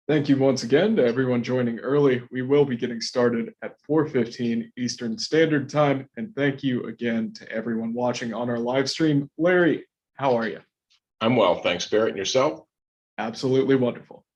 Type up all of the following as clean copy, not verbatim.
Thank you once again to everyone joining early. We will be getting started at 4:15 Eastern Standard Time. And thank you again to everyone watching on our live stream. Larry, how are you? I'm well, thanks, Barrett. And yourself? Absolutely wonderful.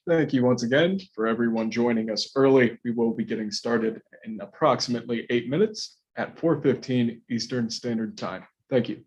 Thank you once again for everyone joining us early. We will be getting started in approximately 8 minutes at 4:15 Eastern Standard Time. Thank you.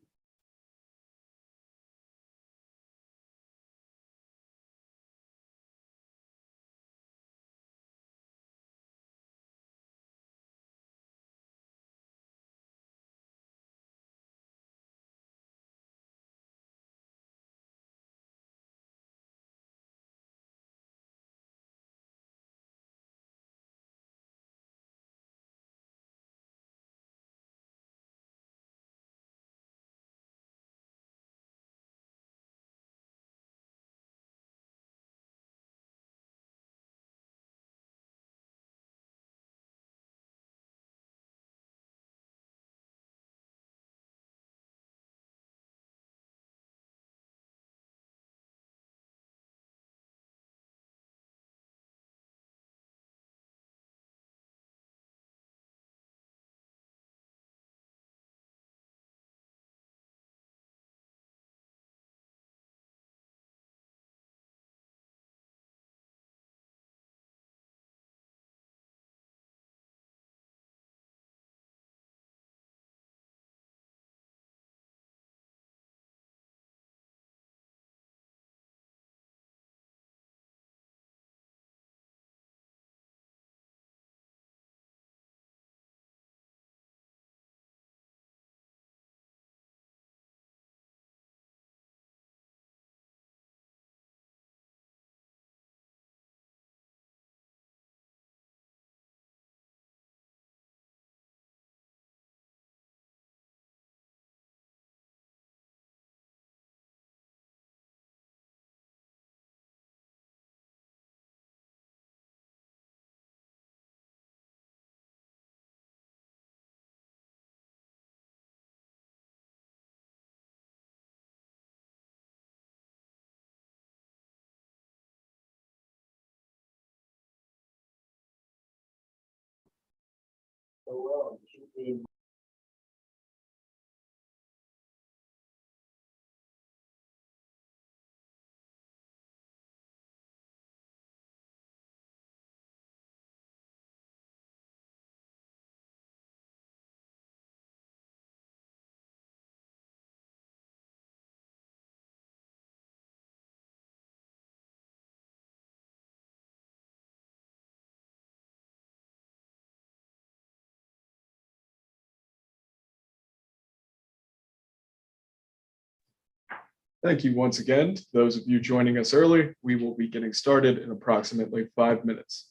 Thank you once again to those of you joining us early. We will be getting started in approximately 5 minutes.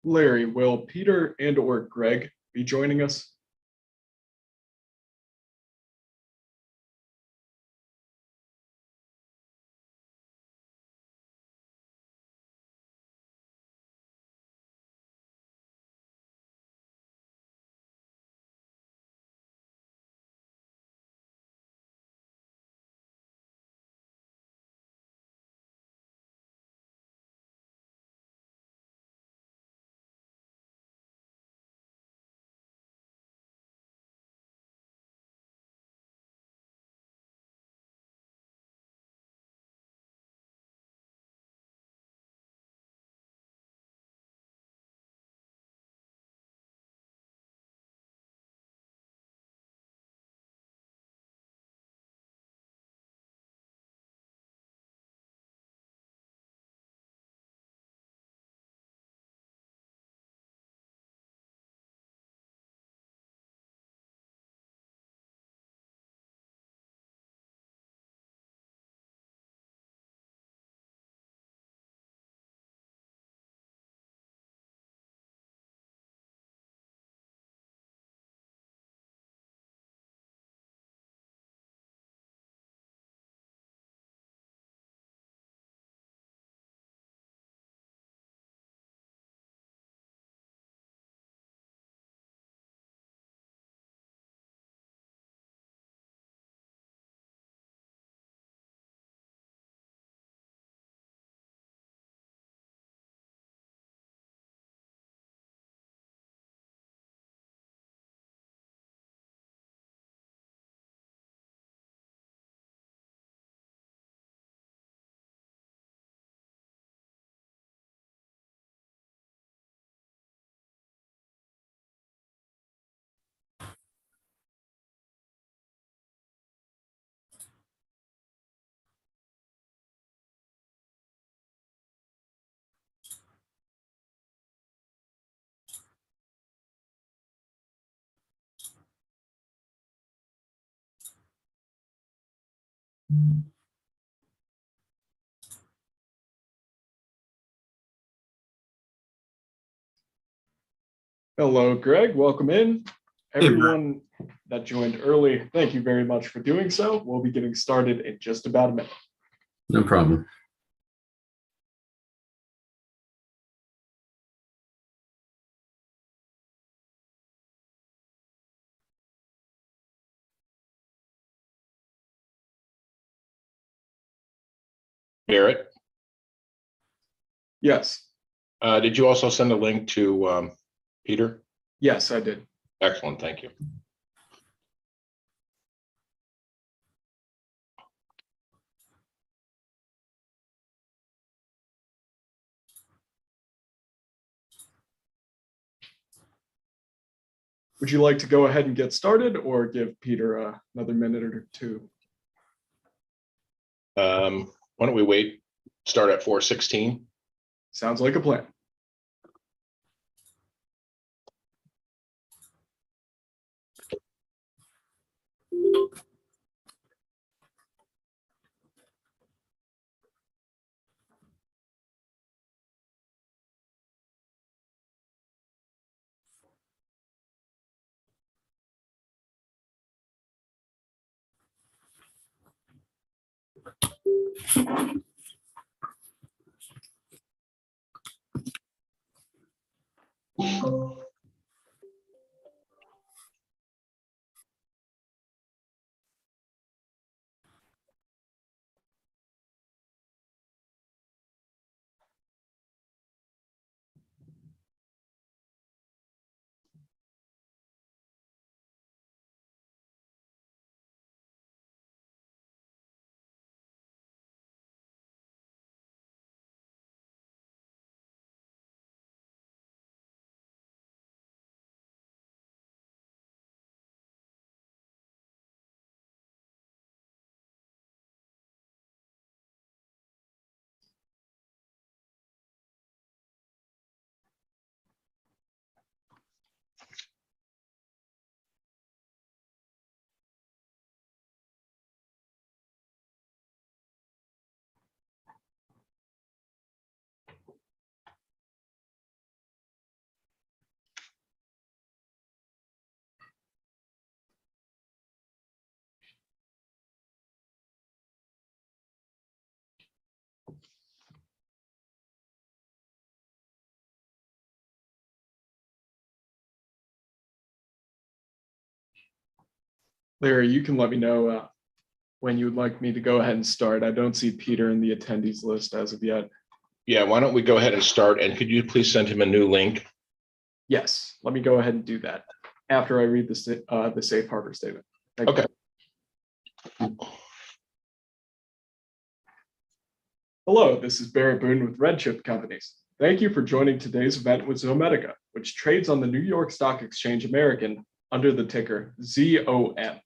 Larry, will Peter and/or Greg be joining us? Hello, Greg. Welcome in. Hey, Brett. Everyone that joined early, thank you very much for doing so. We'll be getting started in just about a minute. No problem. Barrett, Yes, did you also send a link to Peter? yes, I did. Excellent, thank you. Would you like to go ahead and get started or give Peter another minute or two? Why don't we wait, start at 4:16? Sounds like a plan. Larry, you can let me know when you would like me to go ahead and start. I don't see Peter in the attendees list as of yet. Yeah, why don't we go ahead and start, and could you please send him a new link? Yes, let me go ahead and do that after I read the safe harbor statement. Thank you. Okay. Hello, this is Barrett Boone with RedChip Companies. Thank you for joining today's event with Zomedica, which trades on the New York Stock Exchange American under the ticker ZOM.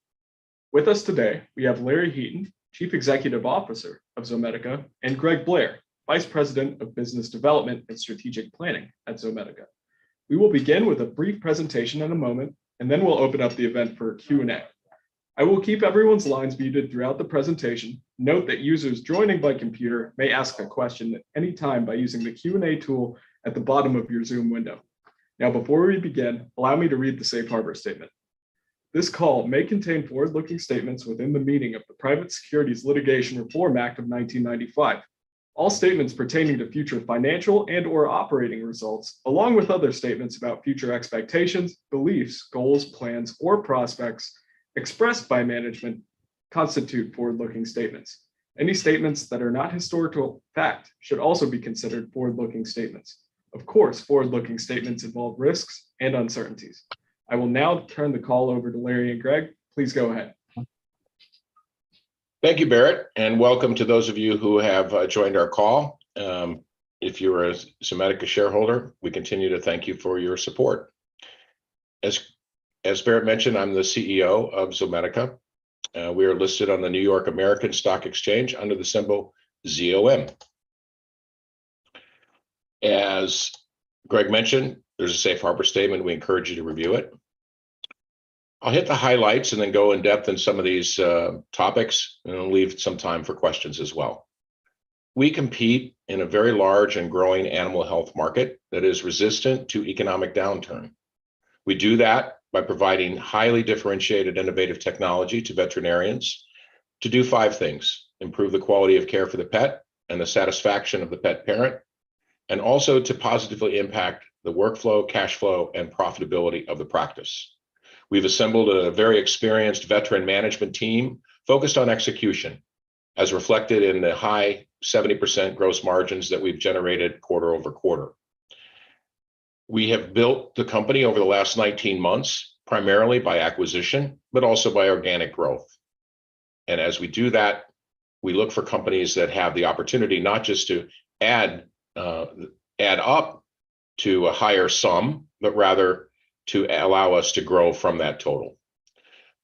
With us today, we have Larry Heaton, Chief Executive Officer of Zomedica, and Greg Blair, Vice President of Business Development and Strategic Planning at Zomedica. We will begin with a brief presentation in a moment, and then we'll open up the event for Q&A. I will keep everyone's lines muted throughout the presentation. Note that users joining by computer may ask a question at any time by using the Q&A tool at the bottom of your Zoom window. Now, before we begin, allow me to read the safe harbor statement. This call may contain forward-looking statements within the meaning of the Private Securities Litigation Reform Act of 1995. All statements pertaining to future financial and/or operating results, along with other statements about future expectations, beliefs, goals, plans, or prospects expressed by management, constitute forward-looking statements. Any statements that are not historical fact should also be considered forward-looking statements. Of course, forward-looking statements involve risks and uncertainties. I will now turn the call over to Larry and Greg. Please go ahead. Thank you, Barrett, and welcome to those of you who have joined our call. If you're a Zomedica shareholder, we continue to thank you for your support. As Barrett mentioned, I'm the CEO of Zomedica. We are listed on the New York American Stock Exchange under the symbol ZOM. As Greg mentioned, there's a safe harbor statement. We encourage you to review it. I'll hit the highlights and then go in depth in some of these topics, and I'll leave some time for questions as well. We compete in a very large and growing animal health market that is resistant to economic downturn. We do that by providing highly differentiated, innovative technology to veterinarians to do 5 things: improve the quality of care for the pet and the satisfaction of the pet parent, and also to positively impact the workflow, cash flow, and profitability of the practice. We've assembled a very experienced veteran management team focused on execution, as reflected in the high 70% gross margins that we've generated quarter over quarter. We have built the company over the last 19 months, primarily by acquisition, but also by organic growth. And as we do that, we look for companies that have the opportunity not just to add up to a higher sum, but rather to allow us to grow from that total.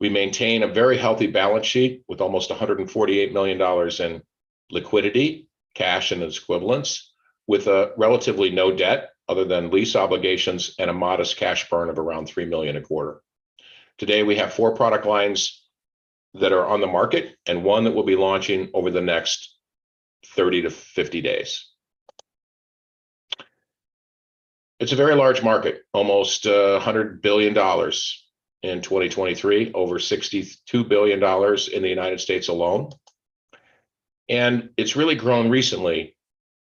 We maintain a very healthy balance sheet with almost $148 million in liquidity, cash and its equivalents, with a relatively no debt other than lease obligations and a modest cash burn of around $3 million a quarter. Today, we have 4 product lines that are on the market and 1 that will be launching over the next 30 to 50 days. It's a very large market, almost $100 billion in 2023, over $62 billion in the United States alone. And it's really grown recently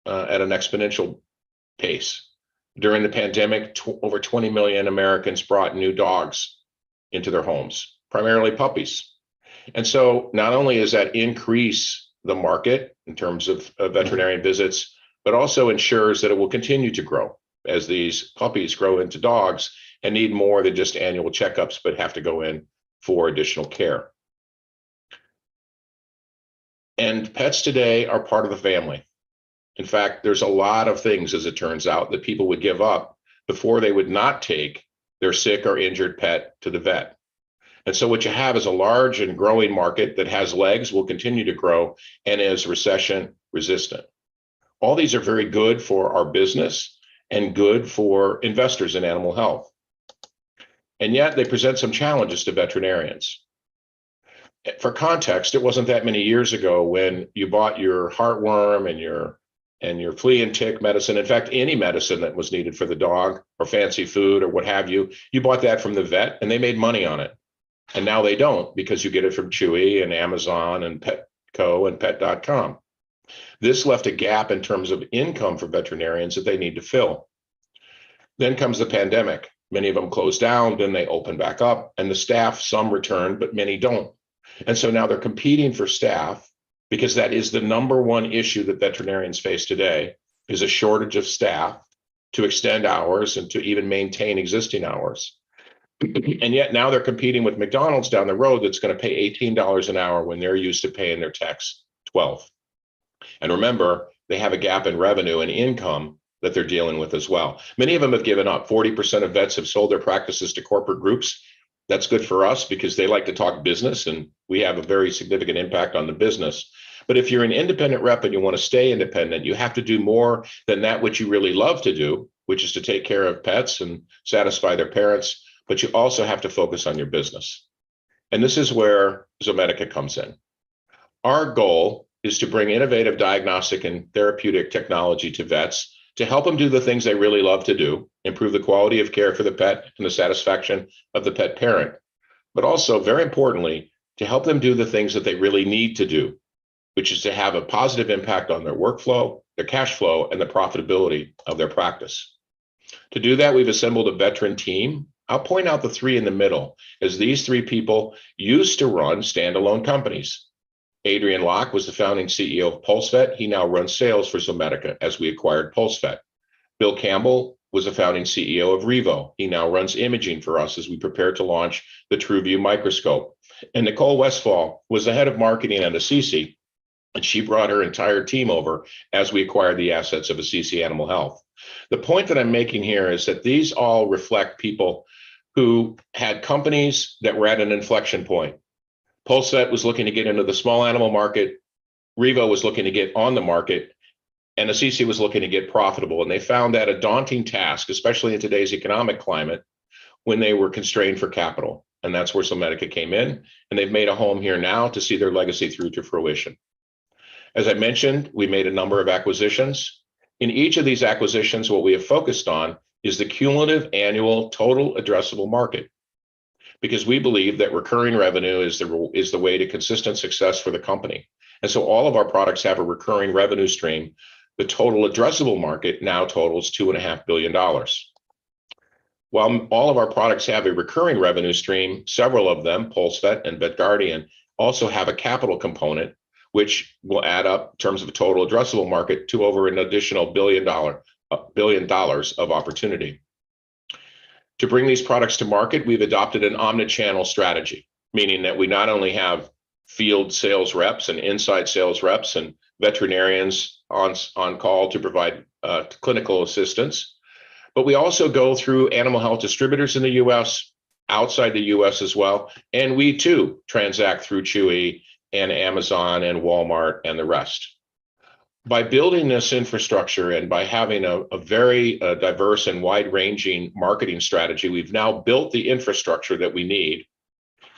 at an exponential pace. During the pandemic, over 20 million Americans brought new dogs into their homes, primarily puppies. And so not only does that increase the market in terms of veterinarian visits, but also ensures that it will continue to grow as these puppies grow into dogs and need more than just annual checkups, but have to go in for additional care. And pets today are part of the family. In fact, there's a lot of things, as it turns out, that people would give up before they would not take their sick or injured pet to the vet. And so what you have is a large and growing market that has legs, will continue to grow, and is recession resistant. All these are very good for our business and good for investors in animal health. And yet they present some challenges to veterinarians. For context, it wasn't that many years ago when you bought your heartworm and your flea and tick medicine, in fact, any medicine that was needed for the dog or fancy food or what have you, you bought that from the vet and they made money on it. And now they don't, because you get it from Chewy and Amazon and Petco and pet.com. This left a gap in terms of income for veterinarians that they need to fill. Then comes the pandemic. Many of them closed down, then they open back up, and the staff, some return, but many don't. And so now they're competing for staff, because that is the number one issue that veterinarians face today, is a shortage of staff to extend hours and to even maintain existing hours. And yet now they're competing with McDonald's down the road that's going to pay $18 an hour when they're used to paying their techs $12. And remember, they have a gap in revenue and income that they're dealing with as well. Many of them have given up. 40% of vets have sold their practices to corporate groups. That's good for us because they like to talk business and we have a very significant impact on the business. But if you're an independent rep and you want to stay independent, you have to do more than that which you really love to do, which is to take care of pets and satisfy their parents, but you also have to focus on your business. And this is where Zomedica comes in. Our goal is to bring innovative diagnostic and therapeutic technology to vets to help them do the things they really love to do, improve the quality of care for the pet and the satisfaction of the pet parent, but also, very importantly, to help them do the things that they really need to do, which is to have a positive impact on their workflow, their cash flow, and the profitability of their practice. To do that, we've assembled a veteran team. I'll point out the 3 in the middle, as these 3 people used to run standalone companies. Adrian Locke was the founding CEO of PulseVet. He now runs sales for Zomedica as we acquired PulseVet. Bill Campbell was the founding CEO of Revo. He now runs imaging for us as we prepare to launch the TrueView microscope. And Nicole Westfall was the head of marketing at Assisi, and she brought her entire team over as we acquired the assets of Assisi Animal Health. The point that I'm making here is that these all reflect people who had companies that were at an inflection point. PulseVet was looking to get into the small animal market. Revo was looking to get on the market, and Assisi was looking to get profitable. And they found that a daunting task, especially in today's economic climate, when they were constrained for capital. And that's where Zomedica came in, and they've made a home here now to see their legacy through to fruition. As I mentioned, we made a number of acquisitions. In each of these acquisitions, what we have focused on is the cumulative annual total addressable market, because we believe that recurring revenue is the way to consistent success for the company. And so all of our products have a recurring revenue stream. The total addressable market now totals $2.5 billion. While all of our products have a recurring revenue stream, several of them, PulseVet and VetGuardian, also have a capital component, which will add up in terms of a total addressable market to over an additional $1 billion of opportunity. To bring these products to market, we've adopted an omnichannel strategy, meaning that we not only have field sales reps and inside sales reps and veterinarians on call to provide clinical assistance, but we also go through animal health distributors in the US, outside the US as well, and we too transact through Chewy and Amazon and Walmart and the rest. By building this infrastructure and by having a very diverse and wide-ranging marketing strategy, we've now built the infrastructure that we need.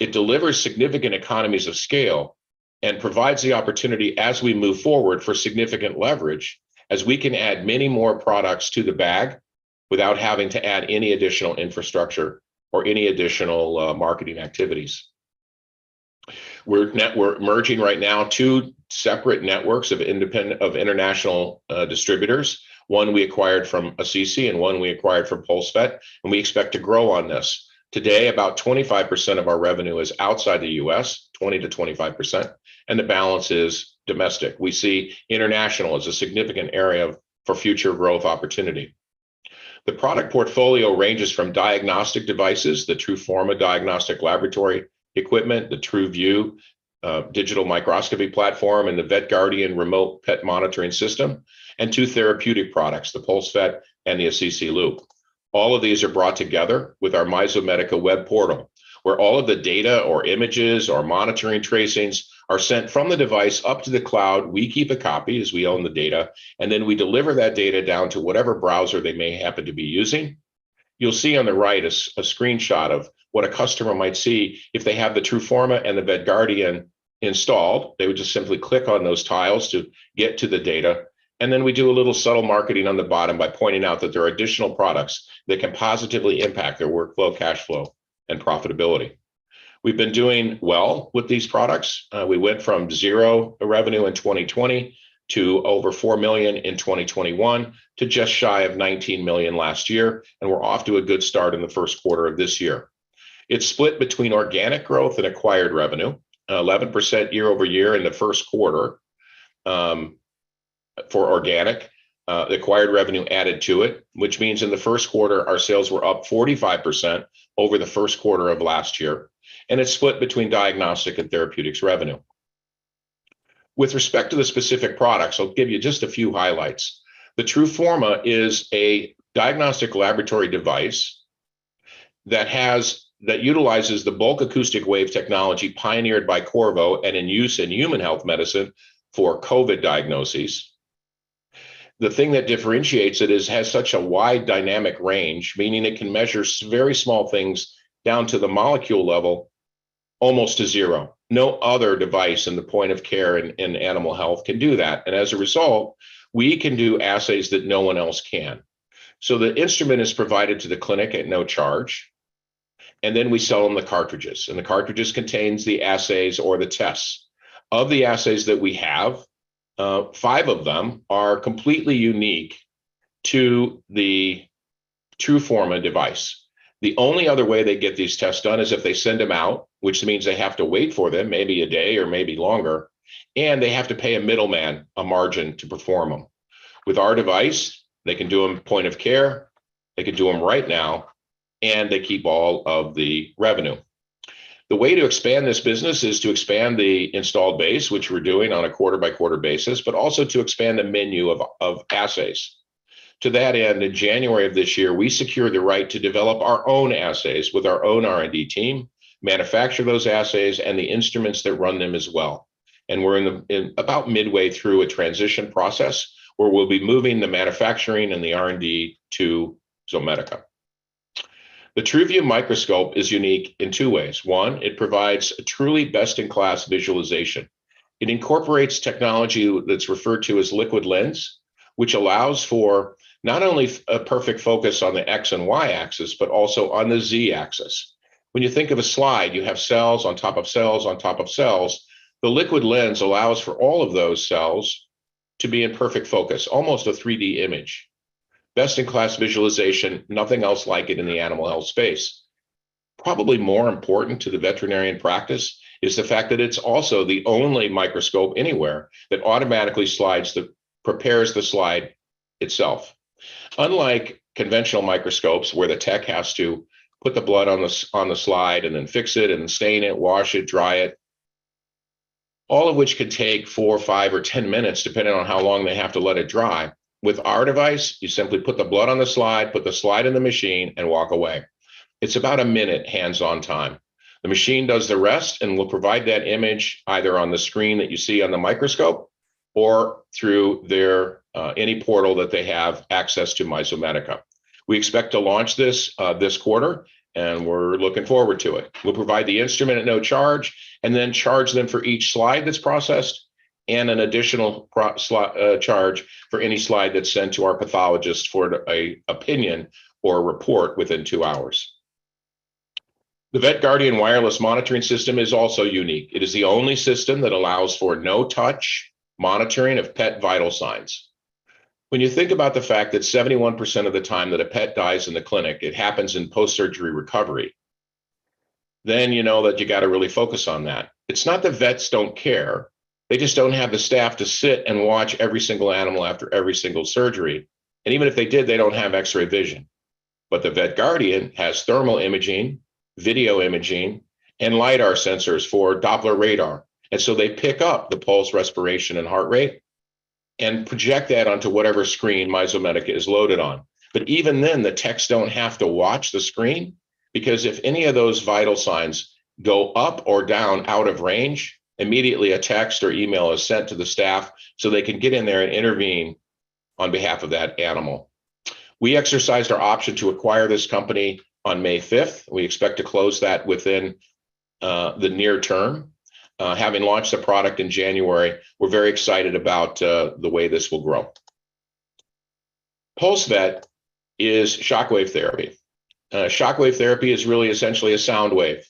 It delivers significant economies of scale and provides the opportunity as we move forward for significant leverage, as we can add many more products to the bag without having to add any additional infrastructure or any additional marketing activities. We're merging right now two separate networks of international distributors. One we acquired from Assisi and one we acquired from PulseVet, and we expect to grow on this. Today, about 25% of our revenue is outside the US, 20 to 25%, and the balance is domestic. We see international as a significant area for future growth opportunity. The product portfolio ranges from diagnostic devices, the TRUFORMA diagnostic laboratory equipment, the TRUVIEW digital microscopy platform, and the VetGuardian remote pet monitoring system, and two therapeutic products, the PulseVet and the Assisi Loop. All of these are brought together with our Zomedica web portal, where all of the data or images or monitoring tracings are sent from the device up to the cloud. We keep a copy as we own the data, and then we deliver that data down to whatever browser they may happen to be using. You'll see on the right a screenshot of what a customer might see if they have the TRUFORMA and the VetGuardian installed. They would just simply click on those tiles to get to the data. And then we do a little subtle marketing on the bottom by pointing out that there are additional products that can positively impact their workflow, cash flow, and profitability. We've been doing well with these products. We went from zero revenue in 2020 to over 4 million in 2021 to just shy of 19 million last year. And we're off to a good start in the first quarter of this year. It's split between organic growth and acquired revenue, 11% year over year in the first quarter for organic. The acquired revenue added to it, which means in the first quarter, our sales were up 45% over the first quarter of last year. And it's split between diagnostic and therapeutics revenue. With respect to the specific products, I'll give you just a few highlights. The TRUFORMA is a diagnostic laboratory device that utilizes the bulk acoustic wave technology pioneered by Qorvo and in use in human health medicine for COVID diagnoses. The thing that differentiates it has such a wide dynamic range, meaning it can measure very small things down to the molecule level, almost to zero. No other device in the point of care in animal health can do that. And as a result, we can do assays that no one else can. So the instrument is provided to the clinic at no charge. And then we sell them the cartridges. And the cartridges contains the assays or the tests. Of the assays that we have, 5 of them are completely unique to the TRUFORMA device. The only other way they get these tests done is if they send them out, which means they have to wait for them, maybe a day or maybe longer, and they have to pay a middleman a margin to perform them. With our device, they can do them point of care, they can do them right now, and they keep all of the revenue. The way to expand this business is to expand the installed base, which we're doing on a quarter-by-quarter basis, but also to expand the menu of assays. To that end, in January of this year, we secured the right to develop our own assays with our own R&D team, manufacture those assays and the instruments that run them as well. And we're in about midway through a transition process where we'll be moving the manufacturing and the R&D to Zomedica. The TRUVIEW microscope is unique in 2 ways. One, it provides a truly best-in-class visualization. It incorporates technology that's referred to as liquid lens, which allows for not only a perfect focus on the X and Y axis, but also on the Z axis. When you think of a slide, you have cells on top of cells on top of cells. The liquid lens allows for all of those cells to be in perfect focus, almost a 3D image. Best-in-class visualization, nothing else like it in the animal health space. Probably more important to the veterinarian practice is the fact that it's also the only microscope anywhere that automatically prepares the slide itself. Unlike conventional microscopes where the tech has to put the blood on the slide and then fix it and stain it, wash it, dry it, all of which could take 4, 5, or 10 minutes, depending on how long they have to let it dry. With our device, you simply put the blood on the slide, put the slide in the machine, and walk away. It's about a minute hands-on time. The machine does the rest and will provide that image either on the screen that you see on the microscope or through their any portal that they have access to Zomedica. We expect to launch this this quarter, and we're looking forward to it. We'll provide the instrument at no charge and then charge them for each slide that's processed and an additional charge for any slide that's sent to our pathologist for an opinion or a report within 2 hours. The VetGuardian wireless monitoring system is also unique. It is the only system that allows for no-touch monitoring of pet vital signs. When you think about the fact that 71% of the time that a pet dies in the clinic, it happens in post-surgery recovery, then you know that you got to really focus on that. It's not that vets don't care. They just don't have the staff to sit and watch every single animal after every single surgery. And even if they did, they don't have X-ray vision. But the VetGuardian has thermal imaging, video imaging, and LiDAR sensors for Doppler radar. And so they pick up the pulse, respiration, and heart rate and project that onto whatever screen Zomedica is loaded on. But even then, the techs don't have to watch the screen, because if any of those vital signs go up or down out of range, immediately a text or email is sent to the staff so they can get in there and intervene on behalf of that animal. We exercised our option to acquire this company on May 5th. We expect to close that within the near term. Having launched the product in January, we're very excited about the way this will grow. PulseVet is shockwave therapy. Shockwave therapy is really essentially a sound wave.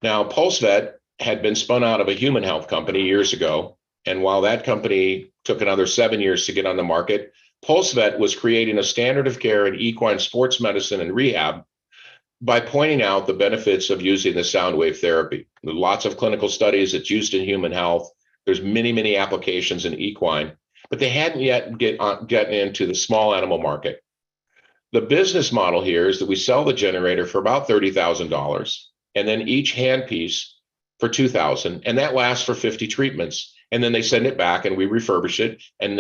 Now, PulseVet had been spun out of a human health company years ago, and while that company took another 7 years to get on the market, PulseVet was creating a standard of care in equine sports medicine and rehab by pointing out the benefits of using the sound wave therapy. There are lots of clinical studies. It's used in human health. There's many, many applications in equine, but they hadn't yet gotten into the small animal market. The business model here is that we sell the generator for about $30,000, and then each handpiece for $2,000, and that lasts for 50 treatments. And then they send it back and we refurbish it, and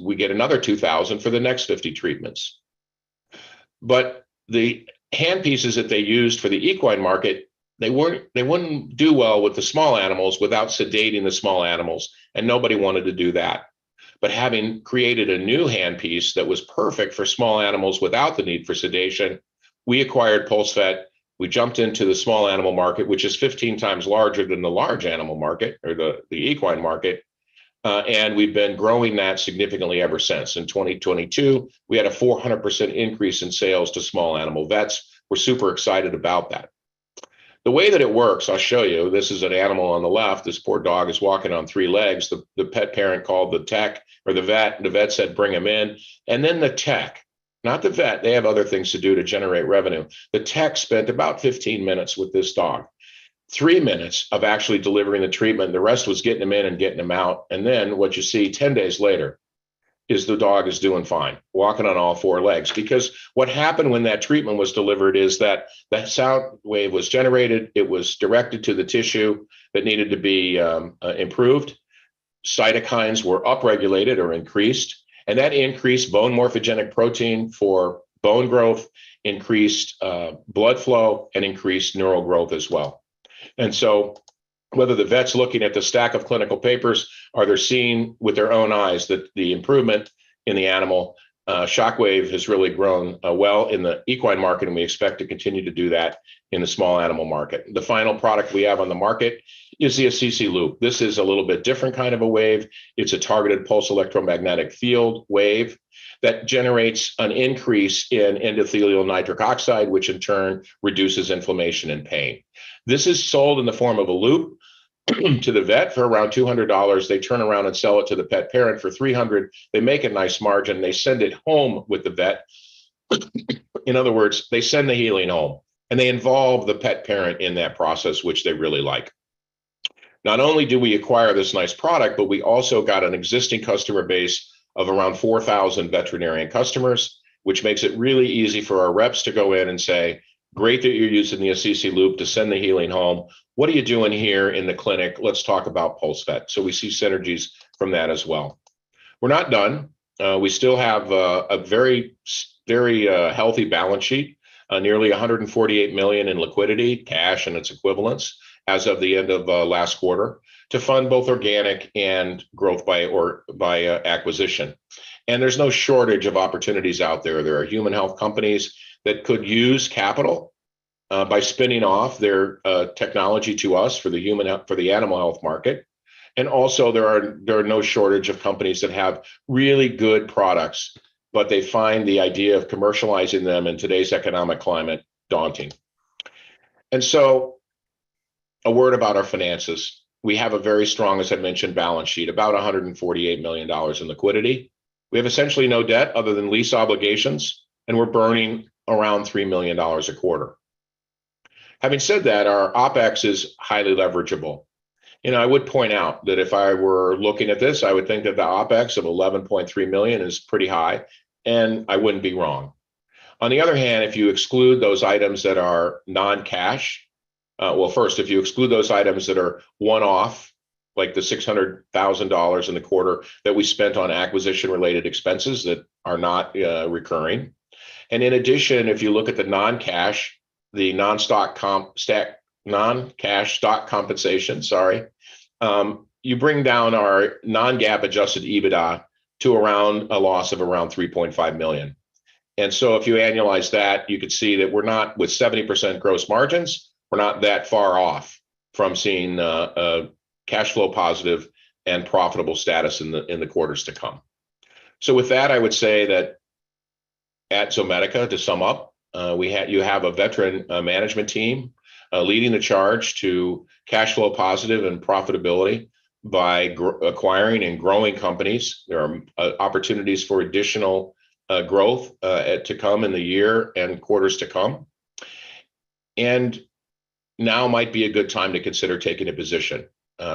we get another $2,000 for the next 50 treatments. But the hand pieces that they used for the equine market, they wouldn't do well with the small animals without sedating the small animals, and nobody wanted to do that. But having created a new handpiece that was perfect for small animals without the need for sedation, we acquired PulseVet. We jumped into the small animal market, which is 15 times larger than the large animal market or the equine market. And we've been growing that significantly ever since. In 2022, we had a 400% increase in sales to small animal vets. We're super excited about that. The way that it works, I'll show you. This is an animal on the left. This poor dog is walking on 3 legs. The pet parent called the tech or the vet. The vet said, bring him in. And then the tech, not the vet, they have other things to do to generate revenue. The tech spent about 15 minutes with this dog. 3 minutes of actually delivering the treatment. The rest was getting him in and getting him out. And then what you see 10 days later is the dog is doing fine, walking on all 4 legs. Because what happened when that treatment was delivered is that that sound wave was generated. It was directed to the tissue that needed to be improved. Cytokines were upregulated or increased, and that increased bone morphogenic protein for bone growth, increased blood flow, and increased neural growth as well. And so whether the vet's looking at the stack of clinical papers or they're seeing with their own eyes that the improvement in the animal, Shockwave has really grown well in the equine market, and we expect to continue to do that in the small animal market. The final product we have on the market is the Assisi Loop. This is a little bit different kind of a wave. It's a targeted pulse electromagnetic field wave that generates an increase in endothelial nitric oxide, which in turn reduces inflammation and pain. This is sold in the form of a loop to the vet for around $200. They turn around and sell it to the pet parent for $300. They make a nice margin. They send it home with the vet. In other words, they send the healing home, and they involve the pet parent in that process, which they really like. Not only do we acquire this nice product, but we also got an existing customer base of around 4,000 veterinarian customers, which makes it really easy for our reps to go in and say, great that you're using the Assisi Loop to send the healing home. What are you doing here in the clinic? Let's talk about PulseVet. So we see synergies from that as well. We're not done. We still have a very healthy balance sheet, nearly 148 million in liquidity, cash and its equivalents as of the end of last quarter, to fund both organic and growth by acquisition. And there's no shortage of opportunities out there. There are human health companies that could use capital by spinning off their technology to us for the animal health market. And also there are no shortage of companies that have really good products, but they find the idea of commercializing them in today's economic climate daunting. And so a word about our finances. We have a very strong, as I mentioned, balance sheet, about $148 million in liquidity. We have essentially no debt other than lease obligations, and we're burning around $3 million a quarter. Having said that, our OpEx is highly leverageable. I would point out that if I were looking at this, I would think that the OpEx of 11.3 million is pretty high, and I wouldn't be wrong. On the other hand, if you exclude those items that are non-cash, first, if you exclude those items that are one-off, like the $600,000 in the quarter that we spent on acquisition-related expenses that are not recurring. And in addition, if you look at the non-cash, the non-cash stock compensation, you bring down our non-GAAP adjusted EBITDA to around a loss of around 3.5 million. And so if you annualize that, you could see that we're not, with 70% gross margins, we're not that far off from seeing cash flow positive and profitable status in the quarters to come. So with that, I would say that at Zomedica, to sum up, you have a veteran management team leading the charge to cash flow positive and profitability by acquiring and growing companies. There are opportunities for additional growth to come in the year and quarters to come. And now might be a good time to consider taking a position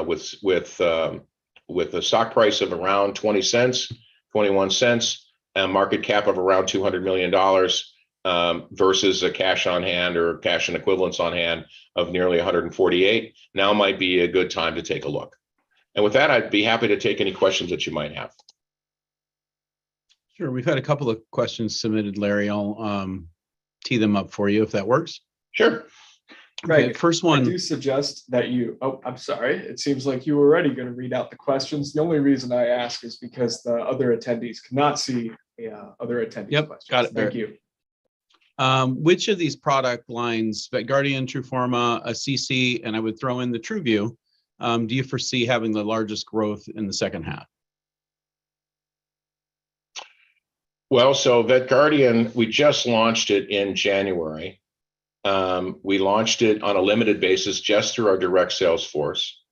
with a stock price of around 20 cents, 21 cents, a market cap of around $200 million versus a cash on hand or cash and equivalents on hand of nearly 148. Now might be a good time to take a look. And with that, I'd be happy to take any questions that you might have. Sure. We've had a couple of questions submitted, Larry. I'll tee them up for you if that works. Sure. Right. Okay, first one. I do suggest that I'm sorry. It seems like you were already going to read out the questions. The only reason I ask is because the other attendees cannot see other attendees' questions. Got it. Thank you. Which of these product lines, VetGuardian, Truforma, Assisi, and I would throw in the TruView, do you foresee having the largest growth in the second half? Well, so VetGuardian, we just launched it in January. We launched it on a limited basis just through our direct sales force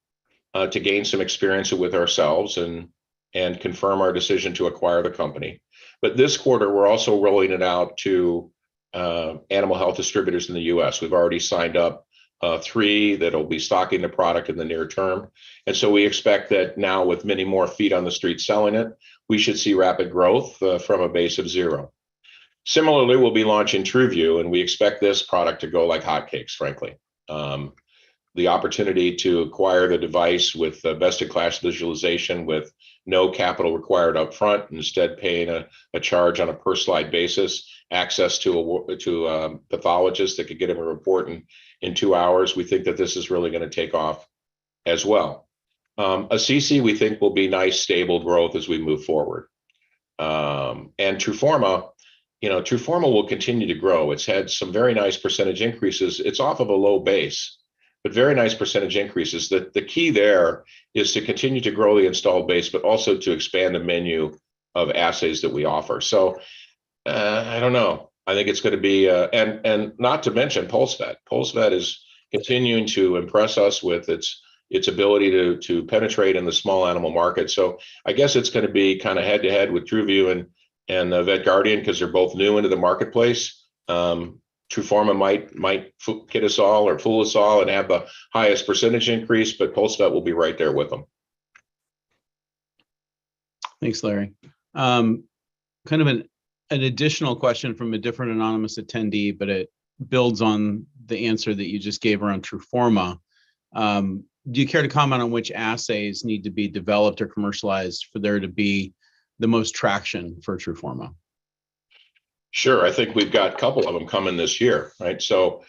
to gain some experience with ourselves and confirm our decision to acquire the company. But this quarter, we're also rolling it out to animal health distributors in the US. We've already signed up 3 that'll be stocking the product in the near term. And so we expect that now with many more feet on the street selling it, we should see rapid growth from a base of 0. Similarly, we'll be launching TruView, and we expect this product to go like hotcakes, frankly. The opportunity to acquire the device with best-in-class visualization with no capital required up front, instead paying a charge on a per slide basis, access to a pathologist that could get him a report in 2 hours. We think that this is really going to take off as well. Assisi, we think, will be nice, stable growth as we move forward. And Truforma, Truforma will continue to grow. It's had some very nice percentage increases. It's off of a low base, but very nice percentage increases. The key there is to continue to grow the installed base, but also to expand the menu of assays that we offer. So I don't know. I think it's going to be, and not to mention PulseVet. PulseVet is continuing to impress us with its ability to penetrate in the small animal market. So I guess it's going to be kind of head to head with TruView and VetGuardian, because they're both new into the marketplace. Truforma might kid us all or fool us all and have the highest percentage increase, but PulseVet will be right there with them. Thanks, Larry. Kind of an additional question from a different anonymous attendee, but it builds on the answer that you just gave around Truforma. Do you care to comment on which assays need to be developed or commercialized for there to be the most traction for Truforma? Sure. I think we've got a couple of them coming this year, right? So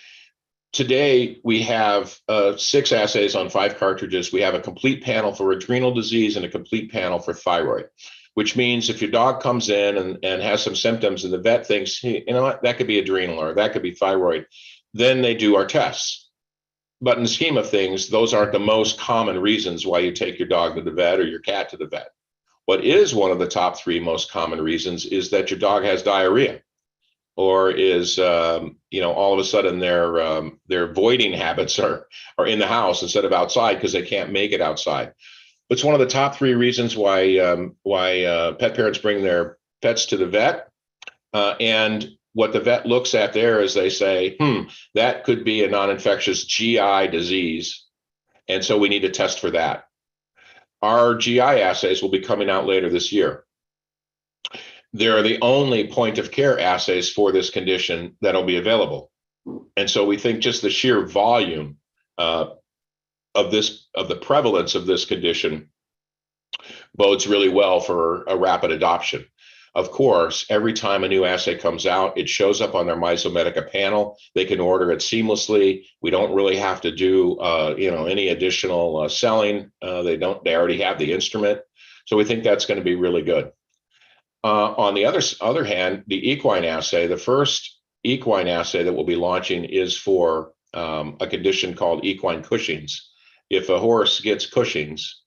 today we have 6 assays on 5 cartridges. We have a complete panel for adrenal disease and a complete panel for thyroid, which means if your dog comes in and has some symptoms and the vet thinks, hey, you know what, that could be adrenal or that could be thyroid, then they do our tests. But in the scheme of things, those aren't the most common reasons why you take your dog to the vet or your cat to the vet. What is one of the top 3 most common reasons is that your dog has diarrhea, or is all of a sudden their voiding habits are in the house instead of outside because they can't make it outside. It's one of the top 3 reasons why pet parents bring their pets to the vet. And what the vet looks at there is they say, that could be a non-infectious GI disease, and so we need to test for that. Our GI assays will be coming out later this year. They're the only point of care assays for this condition that'll be available. And so we think just the sheer volume of the prevalence of this condition bodes really well for a rapid adoption. Of course, every time a new assay comes out, it shows up on their Zomedica panel. They can order it seamlessly. We don't really have to do any additional selling. They already have the instrument. So we think that's going to be really good. On the other hand, the equine assay, the first equine assay that we'll be launching is for a condition called equine Cushing's. If a horse gets Cushing's,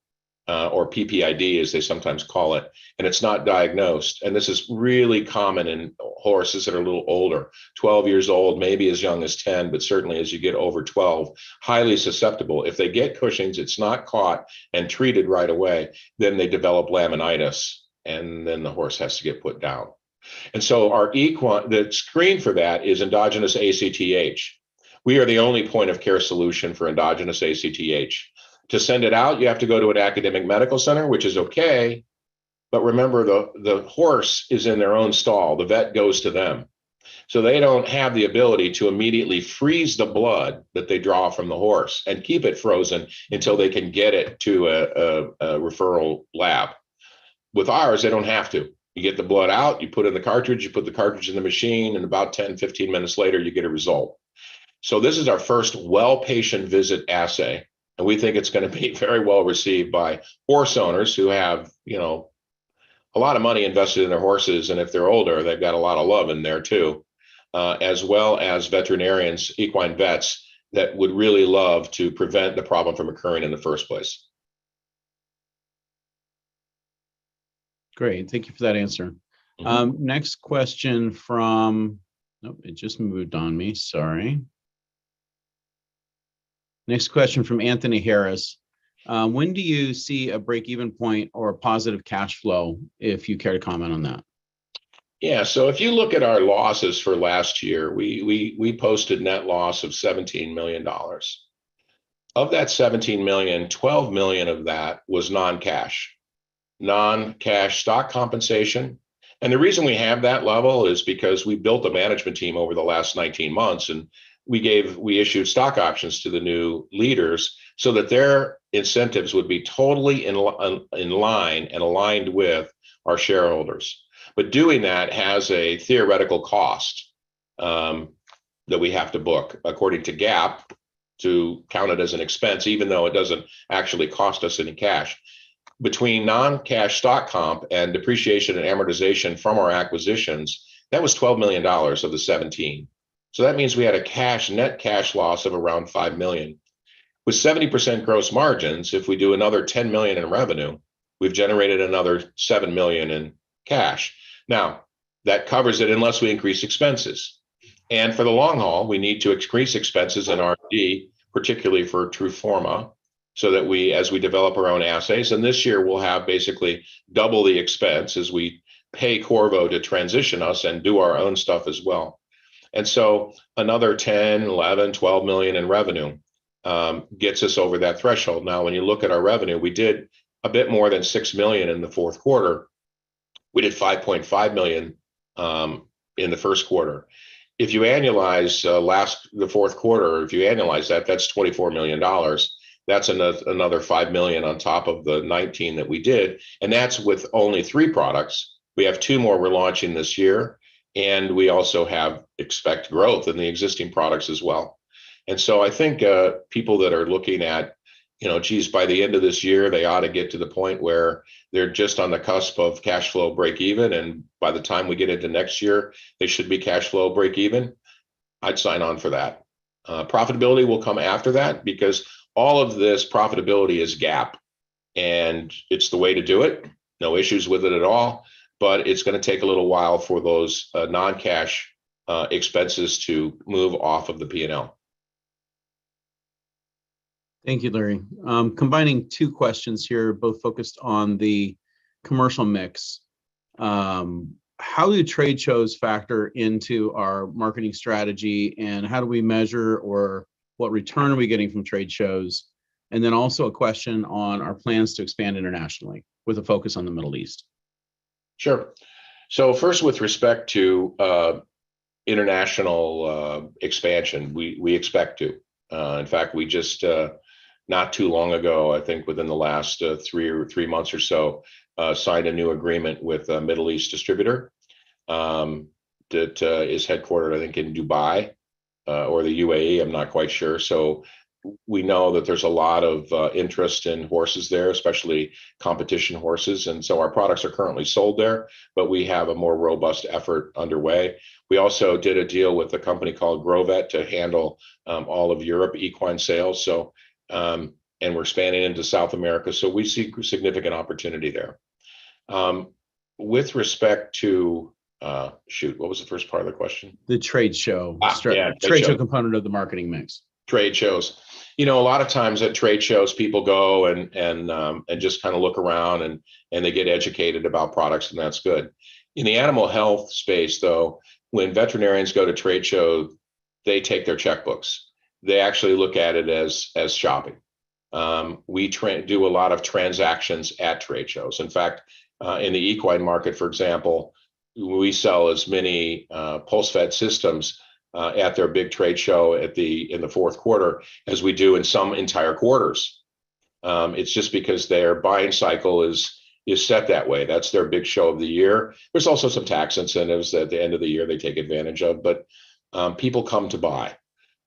or PPID as they sometimes call it, and it's not diagnosed, and this is really common in horses that are a little older, 12 years old, maybe as young as 10, but certainly as you get over 12, highly susceptible. If they get Cushing's, it's not caught and treated right away, then they develop laminitis, and then the horse has to get put down. And so the screen for that is endogenous ACTH. We are the only point of care solution for endogenous ACTH. To send it out, you have to go to an academic medical center, which is okay. But remember, the horse is in their own stall. The vet goes to them. So they don't have the ability to immediately freeze the blood that they draw from the horse and keep it frozen until they can get it to a referral lab. With ours, they don't have to. You get the blood out, you put in the cartridge, you put the cartridge in the machine, and about 10, 15 minutes later, you get a result. So this is our first well patient visit assay. And we think it's going to be very well received by horse owners who have, a lot of money invested in their horses. And if they're older, they've got a lot of love in there too, as well as veterinarians, equine vets that would really love to prevent the problem from occurring in the first place. Great. Thank you for that answer. Next question from, it just moved on me. Sorry. Next question from Anthony Harris. When do you see a break-even point or a positive cash flow, if you care to comment on that? Yeah, so if you look at our losses for last year, we posted net loss of $17 million. Of that 17 million, 12 million of that was non-cash stock compensation. And the reason we have that level is because we built a management team over the last 19 months, and we issued stock options to the new leaders so that their incentives would be totally in line and aligned with our shareholders. But doing that has a theoretical cost that we have to book according to GAAP to count it as an expense, even though it doesn't actually cost us any cash. between non-cash stock comp and depreciation and amortization from our acquisitions, that was $12 million of the 17. So that means we had a net cash loss of around $5 million. With 70% gross margins, if we do another 10 million in revenue, we've generated another 7 million in cash. Now, that covers it unless we increase expenses. And for the long haul, we need to increase expenses in R&D, particularly for Truforma, so that as we develop our own assays, and this year we'll have basically double the expense as we pay Corvo to transition us and do our own stuff as well. And so another 10, 11, 12 million in revenue gets us over that threshold. Now, when you look at our revenue, we did a bit more than 6 million in the fourth quarter. We did 5.5 million in the first quarter. If you annualize the fourth quarter, if you annualize that, that's $24 million. That's another 5 million on top of the 19 that we did. And that's with only 3 products. We have 2 more we're launching this year. And we also expect growth in the existing products as well. And so I think people that are looking at, geez, by the end of this year, they ought to get to the point where they're just on the cusp of cash flow break even. And by the time we get into next year, they should be cash flow break even. I'd sign on for that. Profitability will come after that because all of this profitability is GAAP, and it's the way to do it. No issues with it at all, but it's going to take a little while for those non-cash expenses to move off of the P&L. Thank you, Larry. Combining 2 questions here, both focused on the commercial mix. How do trade shows factor into our marketing strategy, and how do we measure, or what return are we getting from trade shows? And then also a question on our plans to expand internationally with a focus on the Middle East. Sure. So first, with respect to international expansion, we expect to. In fact, we just not too long ago, I think within the last 3 months or so, signed a new agreement with a Middle East distributor that is headquartered, I think, in Dubai or the UAE. I'm not quite sure. So we know that there's a lot of interest in horses there, especially competition horses. And so our products are currently sold there, but we have a more robust effort underway. We also did a deal with a company called Grovet to handle all of Europe equine sales. So, and we're expanding into South America. So we see significant opportunity there. With respect to, what was the first part of the question? The trade show, Trade show component of the marketing mix. Trade shows. A lot of times at trade shows, people go and just kind of look around and they get educated about products, and that's good. In the animal health space, though, when veterinarians go to trade shows, they take their checkbooks. They actually look at it as shopping. We do a lot of transactions at trade shows. In fact, in the equine market, for example, we sell as many pulse-fed systems at their big trade show in the fourth quarter as we do in some entire quarters. It's just because their buying cycle is set that way. That's their big show of the year. There's also some tax incentives that at the end of the year they take advantage of, but people come to buy.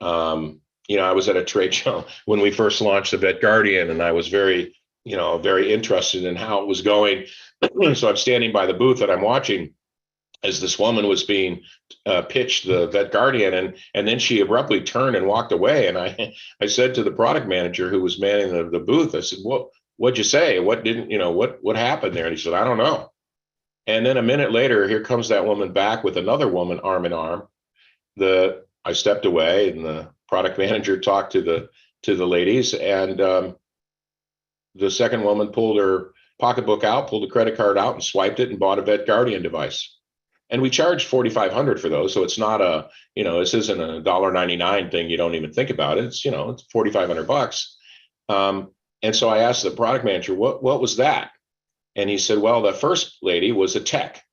I was at a trade show when we first launched the VetGuardian, and I was very interested in how it was going. So I'm standing by the booth and I'm watching as this woman was being pitched the VetGuardian, and then she abruptly turned and walked away. And I said to the product manager who was manning the booth, I said, what'd you say? What happened there? And he said, I don't know. And then a minute later, here comes that woman back with another woman arm in arm. I stepped away, and the product manager talked to the ladies, and the second woman pulled her pocketbook out, pulled a credit card out, and swiped it and bought a VetGuardian device. And we charge $4,500 for those, so it's not this isn't a $1.99 thing. You don't even think about it. It's it's $4,500. And so I asked the product manager, what was that? And he said, well, the first lady was a tech,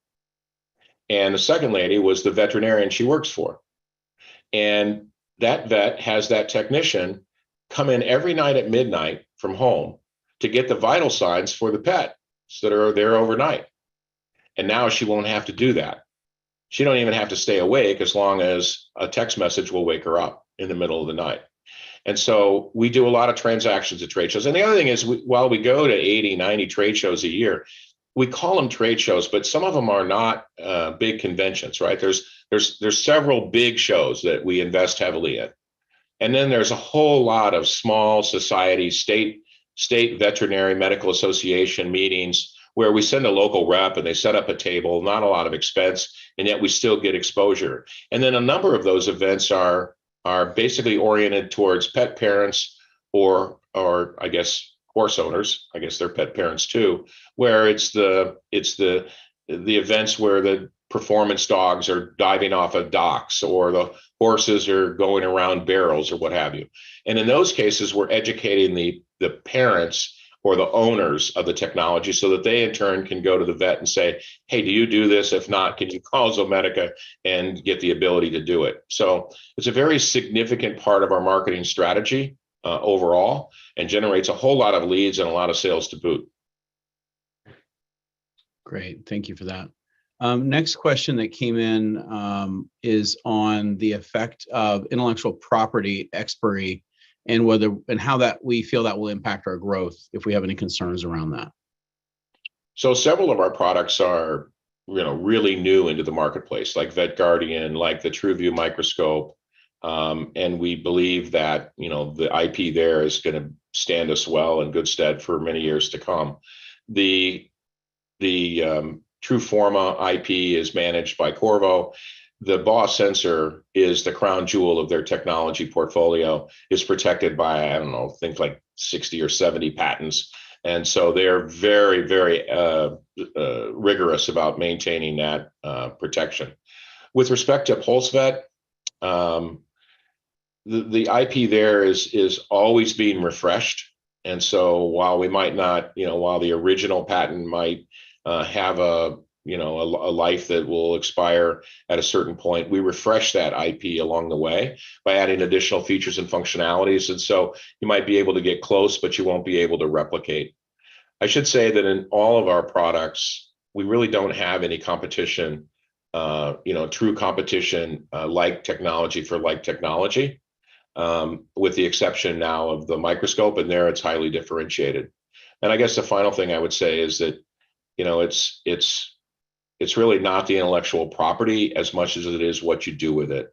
and the second lady was the veterinarian she works for. And that vet has that technician come in every night at midnight from home to get the vital signs for the pets that are there overnight. And now she won't have to do that. She don't even have to stay awake as long as a text message will wake her up in the middle of the night. And so we do a lot of transactions at trade shows. And the other thing is, while we go to 80, 90 trade shows a year, we call them trade shows, but some of them are not big conventions, right? There's several big shows that we invest heavily in. And then there's a whole lot of small society, state veterinary medical association meetings where we send a local rep and they set up a table, not a lot of expense, and yet we still get exposure. And then a number of those events are basically oriented towards pet parents or I guess horse owners. I guess they're pet parents too, where it's the events where the performance dogs are diving off of docks or the horses are going around barrels or what have you. And in those cases, we're educating the parents or the owners of the technology so that they in turn can go to the vet and say, hey, do you do this? If not, can you call Zomedica and get the ability to do it? So it's a very significant part of our marketing strategy overall, and generates a whole lot of leads and a lot of sales to boot. Great, thank you for that. Next question that came in is on the effect of intellectual property expiry and how that we feel that will impact our growth if we have any concerns around that. So several of our products are, really new into the marketplace, like VetGuardian, like the TrueView microscope, and we believe that the IP there is going to stand us well in good stead for many years to come. The TrueForma IP is managed by Corvo. The BOSS sensor is the crown jewel of their technology portfolio. It's protected by, I don't know, think like 60 or 70 patents. And so they're very, very rigorous about maintaining that protection. With respect to PulseVet, the IP there is always being refreshed. And so while we might not, while the original patent might have a life that will expire at a certain point, we refresh that IP along the way by adding additional features and functionalities. And so you might be able to get close, but you won't be able to replicate. I should say that in all of our products, we really don't have any competition, true competition like technology for like technology, with the exception now of the microscope, and there it's highly differentiated. And I guess the final thing I would say is that, it's really not the intellectual property as much as it is what you do with it.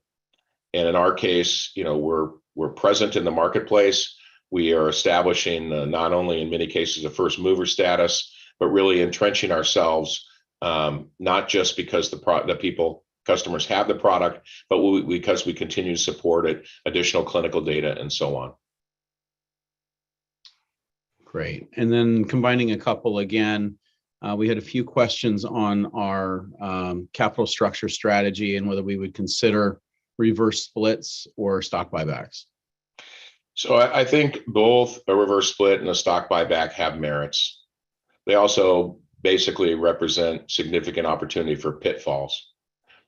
And in our case, we're present in the marketplace. We are establishing not only in many cases a first mover status, but really entrenching ourselves, not just because customers have the product, but because we continue to support it, additional clinical data, and so on. Great. And then combining a couple again, we had a few questions on our capital structure strategy and whether we would consider reverse splits or stock buybacks. So I think both a reverse split and a stock buyback have merits. They also basically represent significant opportunity for pitfalls.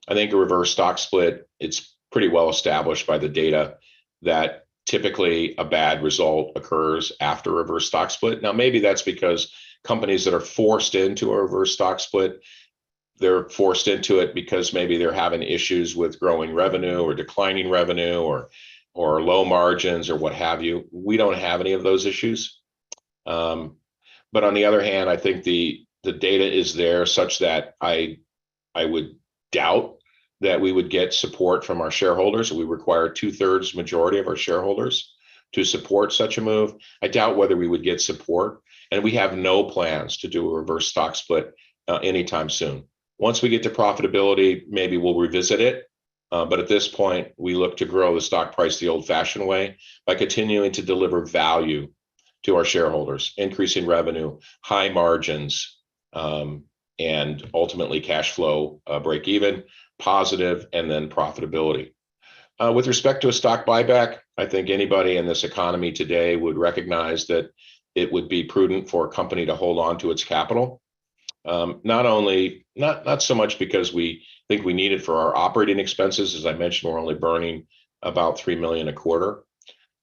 I think a reverse stock split, it's pretty well established by the data that typically a bad result occurs after a reverse stock split. Now, maybe that's because companies that are forced into a reverse stock split, they're forced into it because maybe they're having issues with growing revenue or declining revenue or low margins or what have you. We don't have any of those issues. But on the other hand, I think the data is there such that I would doubt that we would get support from our shareholders. We require 2/3 majority of our shareholders to support such a move. I doubt whether we would get support, and we have no plans to do a reverse stock split anytime soon. Once we get to profitability, maybe we'll revisit it. But at this point, we look to grow the stock price the old-fashioned way by continuing to deliver value to our shareholders, increasing revenue, high margins, and ultimately cash flow break even, positive, and then profitability. With respect to a stock buyback, I think anybody in this economy today would recognize that it would be prudent for a company to hold on to its capital. Not so much because we think we need it for our operating expenses. As I mentioned, we're only burning about $3 million a quarter,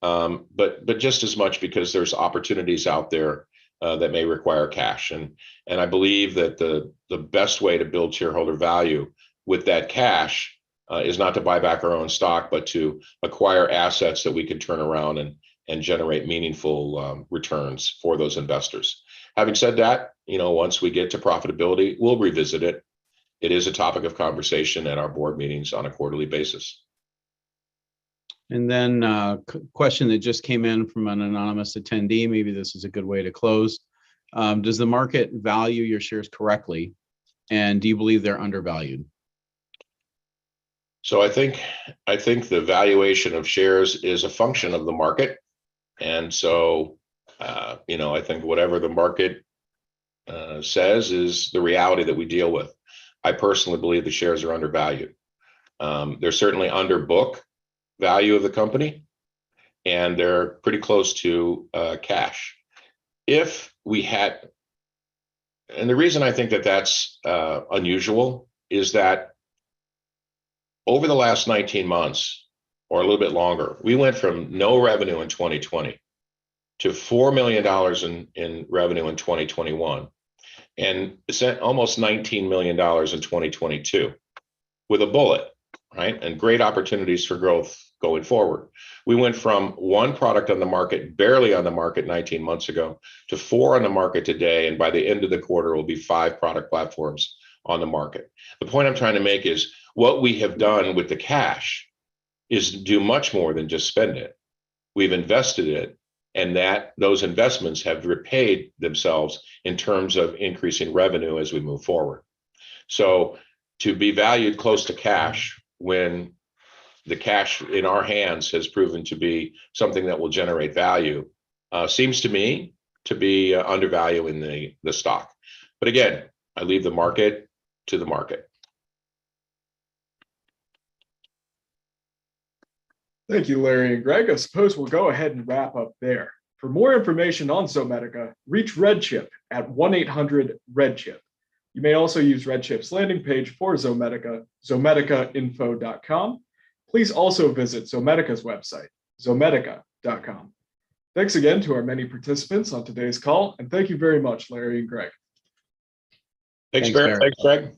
but just as much because there's opportunities out there that may require cash. And I believe that the best way to build shareholder value with that cash is not to buy back our own stock, but to acquire assets that we can turn around and generate meaningful returns for those investors. Having said that, once we get to profitability, we'll revisit it. It is a topic of conversation at our board meetings on a quarterly basis. And then question that just came in from an anonymous attendee. Maybe this is a good way to close. Does the market value your shares correctly? And do you believe they're undervalued? So I think the valuation of shares is a function of the market. And so, I think whatever the market says is the reality that we deal with. I personally believe the shares are undervalued. They're certainly under book value of the company, and they're pretty close to cash. If we had, and the reason I think that that's unusual is that over the last 19 months or a little bit longer, we went from no revenue in 2020 to $4 million in revenue in 2021 and almost $19 million in 2022 with a bullet, right? And great opportunities for growth going forward. We went from one product on the market, barely on the market 19 months ago, to 4 on the market today. And by the end of the quarter, will be 5 product platforms on the market. The point I'm trying to make is what we have done with the cash is do much more than just spend it. We've invested it, and that those investments have repaid themselves in terms of increasing revenue as we move forward. So to be valued close to cash when the cash in our hands has proven to be something that will generate value seems to me to be undervaluing the stock. But again, I leave the market to the market. Thank you, Larry and Greg. I suppose we'll go ahead and wrap up there. For more information on Zomedica, reach RedChip at 1-800-RedChip. You may also use RedChip's landing page for Zomedica, zomedicainfo.com. Please also visit Zomedica's website, zomedica.com. Thanks again to our many participants on today's call, and thank you very much, Larry and Greg. Thanks, Barry. Thanks, Greg.